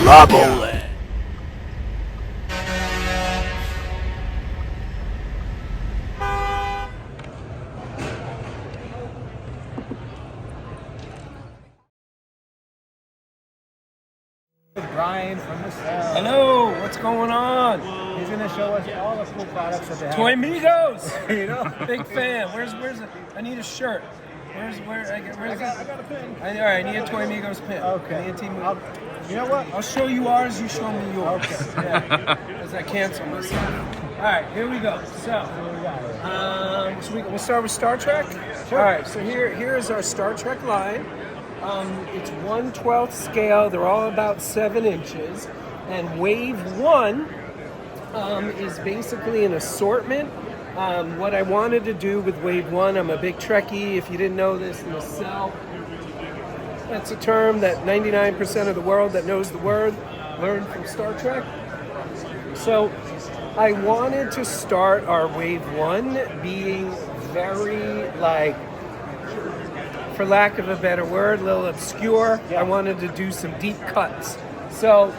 Robo. Brian from Nacelle. Hello, what's going on? He's going to show us all the cool products that they have. ToyMigos! You know? Big fan. Where's the, I need a shirt. I got a pin. All right, I need a ToyMigos pin. Okay. I need a team. You know what? I'll show you ours, you show me yours. Okay. Yeah. As I cancel myself. All right, here we go. So we'll start with Star Trek. Sure. All right, so here is our Star Trek line. It's 1/12 scale. They're all about 7 inches. And Wave 1 is basically an assortment. What I wanted to do with Wave 1, I'm a big Trekkie. If you didn't know this, Nacelle, that's a term that 99% of the world that knows the word learned from Star Trek. So I wanted to start our Wave 1 being very, for lack of a better word, a little obscure. I wanted to do some deep cuts. So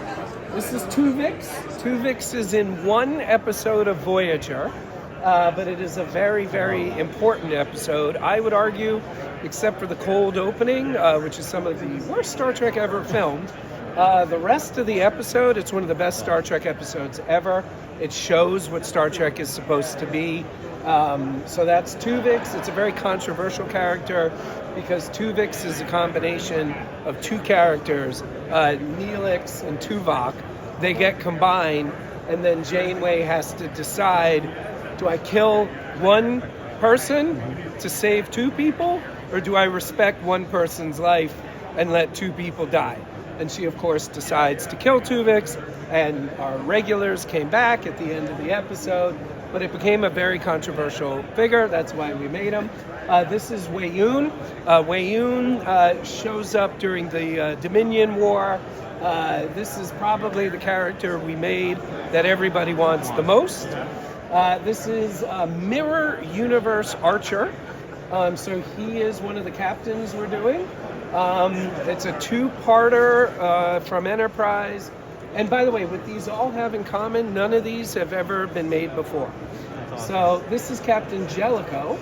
this is Tuvix. Tuvix is in one episode of Voyager, but it is a very, very important episode. I would argue, except for the cold opening, which is some of the worst Star Trek ever filmed, the rest of the episode, it's one of the best Star Trek episodes ever. It shows what Star Trek is supposed to be. So that's Tuvix. It's a very controversial character because Tuvix is a combination of two characters, Neelix and Tuvok. They get combined, and then Janeway has to decide, do I kill one person to save two people, or do I respect one person's life and let two people die? And she, of course, decides to kill Tuvix, and our regulars came back at the end of the episode, but it became a very controversial figure. That's why we made him. This is Weyoun. Weyoun shows up during the Dominion War. This is probably the character we made that everybody wants the most. This is Mirror Universe Archer. So he is one of the captains we're doing. It's a two-parter from Enterprise. And by the way, what these all have in common, none of these have ever been made before. So this is Captain Jellicoe.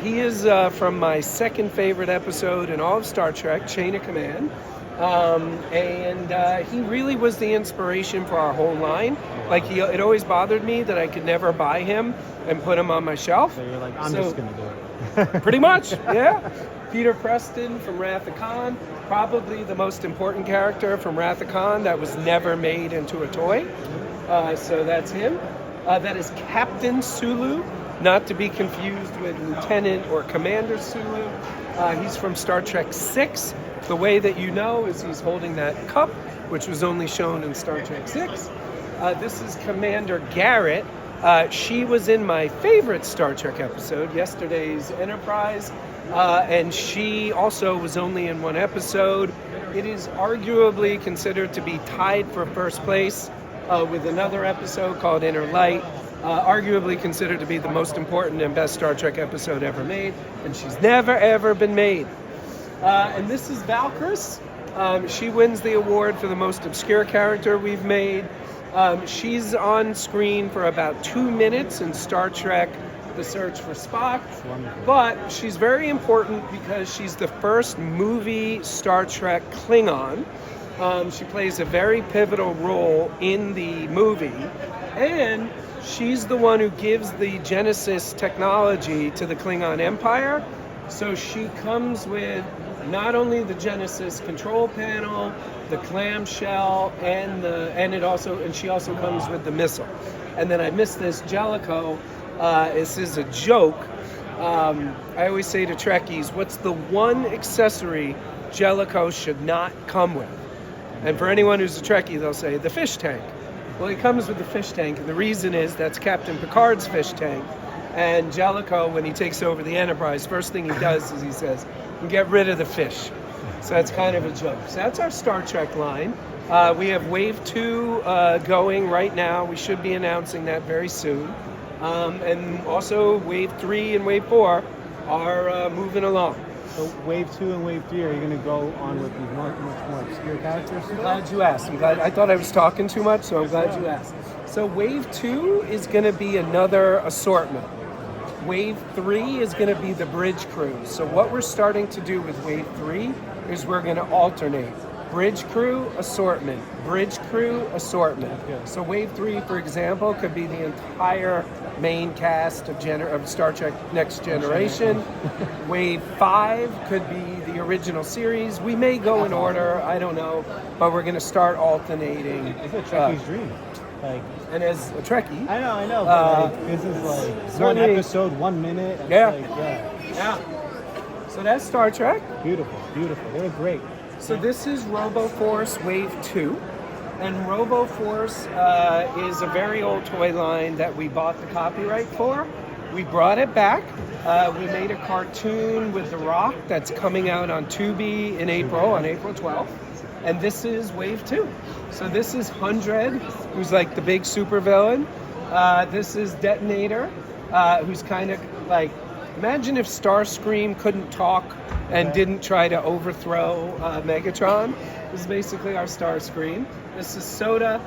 He is from my second favorite episode in all of Star Trek, Chain of Command. And he really was the inspiration for our whole line. It always bothered me that I could never buy him and put him on my shelf. So you're like, I'm just going to do it. Pretty much, yeah. Peter Preston from Wrath of Khan, probably the most important character from Wrath of Khan that was never made into a toy. So that's him. That is Captain Sulu, not to be confused with Lieutenant or Commander Sulu. He's from Star Trek VI. The way that you know is he's holding that cup, which was only shown in Star Trek VI. This is Commander Garrett. She was in my favorite Star Trek episode, yesterday's Enterprise, and she also was only in one episode. It is arguably considered to be tied for first place with another episode called Inner Light, arguably considered to be the most important and best Star Trek episode ever made, and she's never, ever been made. And this is Valkyris. She wins the award for the most obscure character we've made. She's on screen for about 2 minutes in Star Trek The Search for Spock, but she's very important because she's the first movie Star Trek Klingon. She plays a very pivotal role in the movie, and she's the one who gives the Genesis technology to the Klingon Empire. So she comes with not only the Genesis control panel, the clamshell, and she also comes with the missile. And then I missed this, Jellicoe. This is a joke. I always say to Trekkies, what's the one accessory Jellicoe should not come with? And for anyone who's a Trekkie, they'll say the fish tank. Well, he comes with the fish tank, and the reason is that's Captain Picard's fish tank. And Jellicoe, when he takes over the Enterprise, first thing he does is he says, get rid of the fish. So that's kind of a joke. So that's our Star Trek line. We have Wave 2 going right now. We should be announcing that very soon. And also Wave 3 and Wave 4 are moving along. So Wave 2 and Wave 3, are you going to go on with these much more obscure characters? I'm glad you asked. I thought I was talking too much, so I'm glad you asked. So Wave 2 is going to be another assortment. Wave 3 is going to be the bridge crew. So what we're starting to do with Wave 3 is we're going to alternate. Bridge crew, assortment. Bridge crew, assortment. So Wave 3, for example, could be the entire main cast of Star Trek Next Generation. Wave 5 could be the original series. We may go in order, I don't know, but we're going to start alternating. It's a Trekkie's dream. Like, and as a Trekkie, I know, but like, this is like one episode, 1 minute. And yeah. It's like, yeah. So that's Star Trek. Beautiful. They were great. So this is Robo Force Wave 2. And Robo Force is a very old toy line that we bought the copyright for. We brought it back. We made a cartoon with The Rock that's coming out on Tubi in April, on April 12th. And this is Wave 2. So this is 100, who's like the big supervillain. This is Detonator, who's kind of like, imagine if Starscream couldn't talk and didn't try to overthrow Megatron. This is basically our Starscream. This is Soda.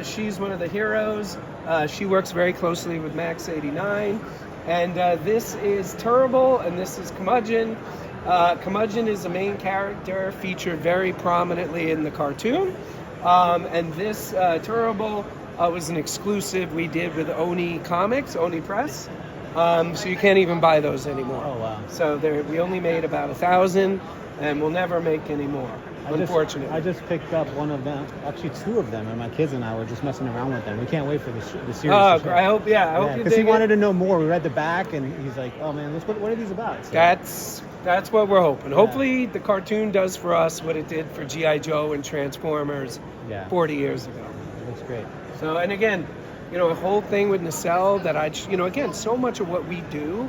She's one of the heroes. She works very closely with Max 89. And this is Turbo, and this is Curmudgeon. Curmudgeon is the main character, featured very prominently in the cartoon. And this Turbo was an exclusive we did with Oni Comics, Oni Press. So you can't even buy those anymore. Oh, wow. So we only made about 1,000, and we'll never make any more, unfortunately. I just picked up one of them, actually 2 of them, and my kids and I were just messing around with them. We can't wait for the series. Oh, to show. I hope you because he wanted to know more. We read the back, and he's like, "Oh man, what are these about?" So, That's what we're hoping. Yeah. Hopefully, the cartoon does for us what it did for G.I. Joe and Transformers 40 years ago. It looks great. So, and again, a whole thing with Nacelle that again, so much of what we do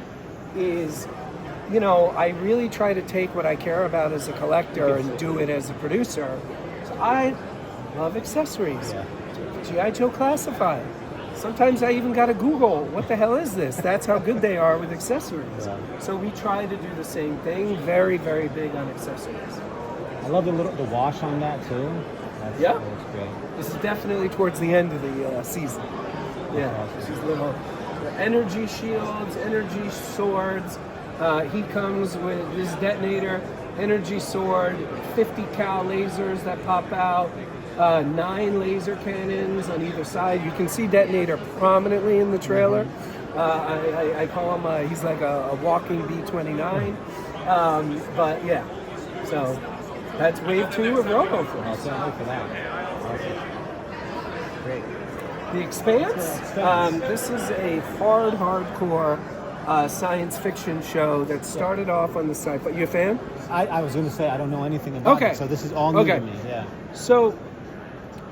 is, I really try to take what I care about as a collector and do it as a producer. So I love accessories. Yeah. G.I. Joe Classified. Sometimes I even got to Google, what the hell is this? That's how good they are with accessories. Yeah. So we try to do the same thing. Very, very big on accessories. I love the wash on that too. That's great. This is definitely towards the end of the season. Yeah, awesome. These little energy shields, energy swords. He comes with this detonator, energy sword, 50 cal lasers that pop out, 9 laser cannons on either side. You can see Detonator prominently in the trailer. I call him, he's like a walking B-29. But yeah, so that's Wave 2 of Robo Force. I'll look for that. Awesome. Great. The Expanse. This is a hardcore science fiction show that started off on the sci-fi. You a fan? I was going to say I don't know anything about it, so this is all new to me. Yeah. So,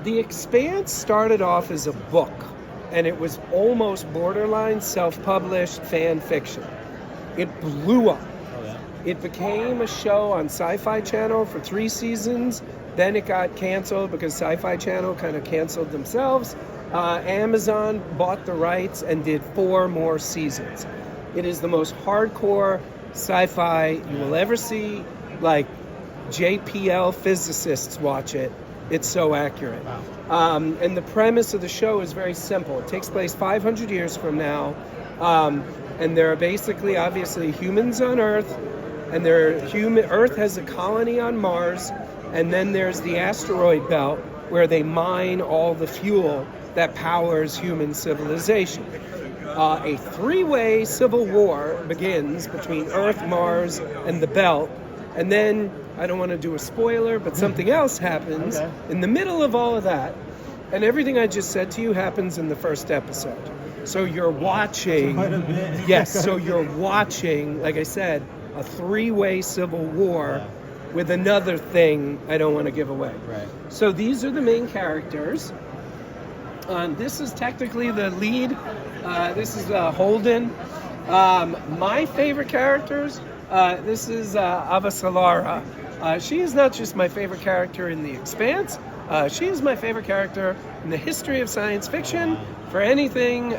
The Expanse started off as a book, and it was almost borderline self-published fan fiction. It blew up. Oh, yeah. It became a show on Sci-Fi Channel for 3 seasons. Then it got canceled because Sci-Fi Channel kind of canceled themselves. Amazon bought the rights and did 4 more seasons. It is the most hardcore sci-fi you will ever see. Like, JPL physicists watch it. It's so accurate. Wow. And the premise of the show is very simple. It takes place 500 years from now. And there are basically, obviously, humans on Earth. And Earth has a colony on Mars. And then there's the asteroid belt where they mine all the fuel that powers human civilization. A 3-way civil war begins between Earth, Mars, and the belt. And then, I don't want to do a spoiler, but something else happens in the middle of all of that. And everything I just said to you happens in the first episode. So you're watching, so you're watching, like I said, a 3-way civil war with another thing I don't want to give away. Right. So these are the main characters. This is technically the lead. This is Holden. My favorite characters, this is Avasarala. She is not just my favorite character in The Expanse. She is my favorite character in the history of science fiction. For anything,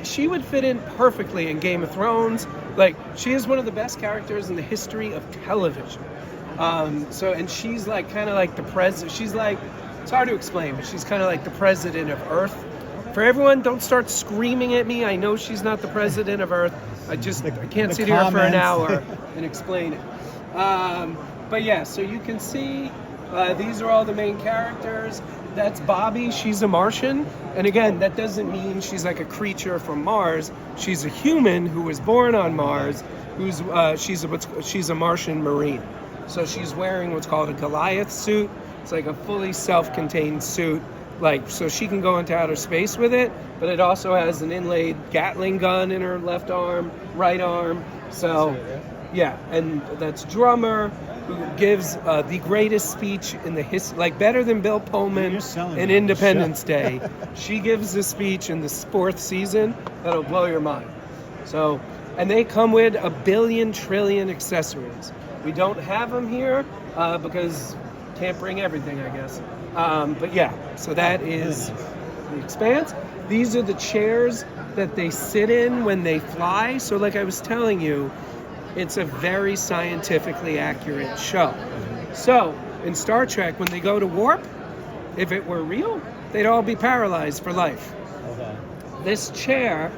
She would fit in perfectly in Game of Thrones. Like, she is one of the best characters in the history of television. And she's like kind of like the president. She's like, it's hard to explain, but she's kind of like the president of Earth. For everyone, don't start screaming at me. I know she's not the president of Earth. I can't sit here for an hour and explain it. But yeah, so you can see these are all the main characters. That's Bobby. She's a Martian. And again, that doesn't mean she's like a creature from Mars. She's a human who was born on Mars. She's a Martian Marine. So she's wearing what's called a Goliath suit. It's like a fully self-contained suit. Like, so she can go into outer space with it, but it also has an inlaid Gatling gun in her left arm, right arm. So, yeah, and that's Drummer, who gives the greatest speech in the history, like better than Bill Pullman in Independence Day. She gives the speech in the 4th season that'll blow your mind. So, and they come with 1 billion trillion accessories. We don't have them here because can't bring everything, I guess. But yeah, so that is the Expanse. These are the chairs that they sit in when they fly. So like I was telling you, it's a very scientifically accurate show. So in Star Trek, when they go to warp, if it were real, they'd all be paralyzed for life. Okay. This chair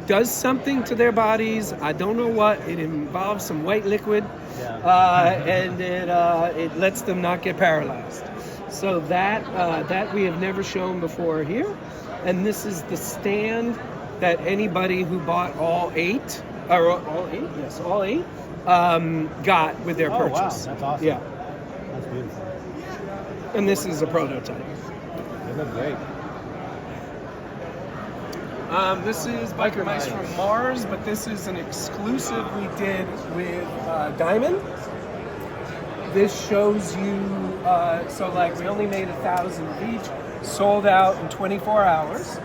does something to their bodies. I don't know what. It involves some white liquid, and it lets them not get paralyzed. So that we have never shown before here. And this is the stand that anybody who bought all eight, got with their purchase. Wow, that's awesome. Yeah. That's beautiful. And this is a prototype. They look great. This is Biker Mice from Mars, but this is an exclusive we did with Diamond. This shows you, so like we only made 1,000 of each, sold out in 24 hours.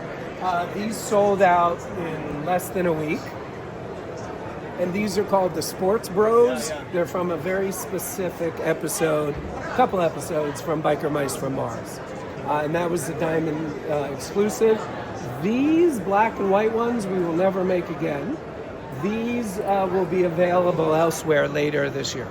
These sold out in less than a week. And these are called the Sports Bros. They're from a very specific episode, a couple episodes from Biker Mice from Mars. And that was the Diamond exclusive. These black and white ones we will never make again. These will be available elsewhere later this year.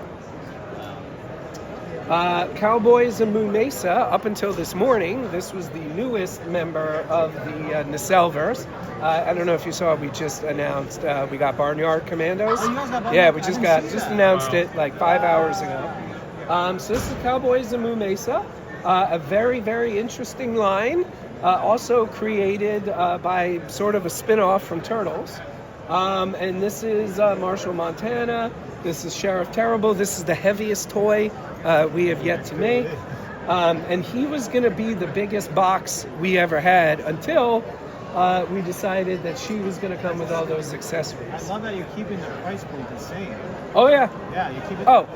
Cowboys and Moomesa, up until this morning, this was the newest member of the Nacelle-verse. I don't know if you saw, we just announced we got Barnyard Commandos. Oh, you guys got Barnyard? Yeah, we just announced it like 5 hours ago. So this is Cowboys and Moomesa, a very, very interesting line, also created by sort of a spin-off from Turtles. And this is Marshall Montana. This is Sheriff Terrible. This is the heaviest toy we have yet to make. And he was going to be the biggest box we ever had until we decided that she was going to come with all those accessories. I love that you're keeping the price point the same. Oh, yeah. Yeah, you keep it. Oh.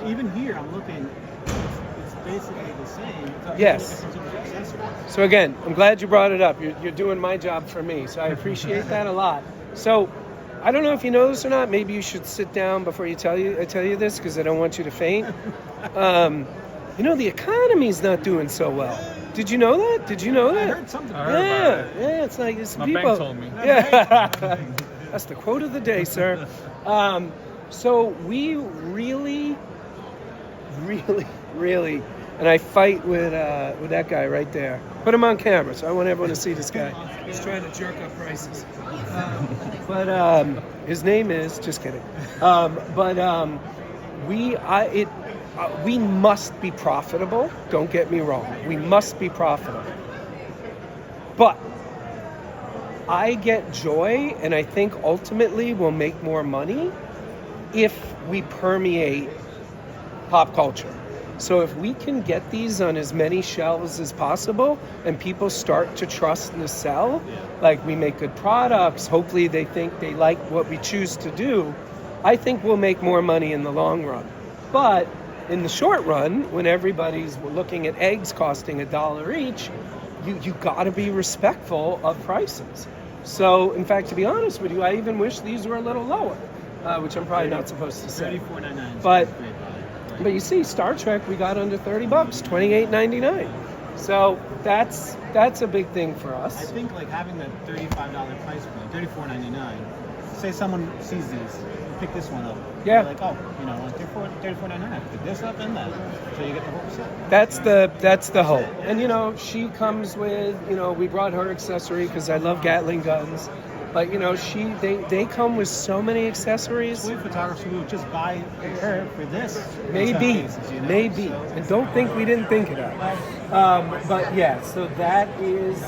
Even here, I'm looking, it's basically the same. Yes. So again, I'm glad you brought it up. You're doing my job for me, so I appreciate that a lot. So I don't know if you know this or not. Maybe you should sit down before I tell you this, because I don't want you to faint. The economy's not doing so well. Did you know that? I heard something. Yeah, it's like it's My people. bank told me. Yeah, that's the quote of the day, sir. So we really, and I fight with that guy right there. Put him on camera, so I want everyone to see this guy. He's trying to jerk up prices. But his name is, just kidding. We must be profitable. Don't get me wrong. We must be profitable. But I get joy, and I think ultimately we'll make more money if we permeate pop culture. So if we can get these on as many shelves as possible and people start to trust Nacelle, like we make good products, hopefully they think they like what we choose to do, I think we'll make more money in the long run. But in the short run, when everybody's looking at eggs costing $1 each, you got to be respectful of prices. So, in fact, to be honest with you, I even wish these were a little lower, which I'm probably not supposed to say. $34.99. But you see, Star Trek we got under $30, $28.99. So that's a big thing for I us. think like having the $35 price point, $34.99. Say someone sees these, pick this one up. Yeah. They're like, oh, you know, like $34.99. I pick this up and that. So you get the whole set. That's the hope. And you know, she comes with, you know, we brought her accessory because I love Gatling guns. But you know, they come with so many accessories. Toy photographers who just buy her for this. Maybe, in some cases, you know? maybe. So, And don't think we didn't think of that. But yeah, so that is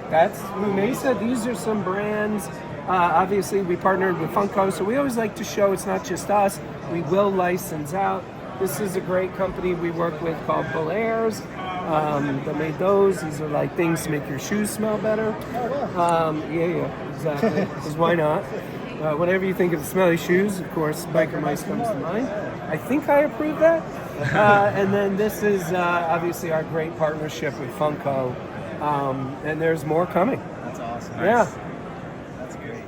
that's Moomesa. These are some brands. Obviously, we partnered with Funko, so we always like to show it's not just us. We will license out. This is a great company we work with called Belairs. That made those. These are like things to make your shoes smell better. Yeah, exactly. Because why not? Whenever you think of smelly shoes, of course, biker mice comes to mind. I think I approve that. And then this is obviously our great partnership with Funko. And there's more coming. that's awesome. Yeah. That's great.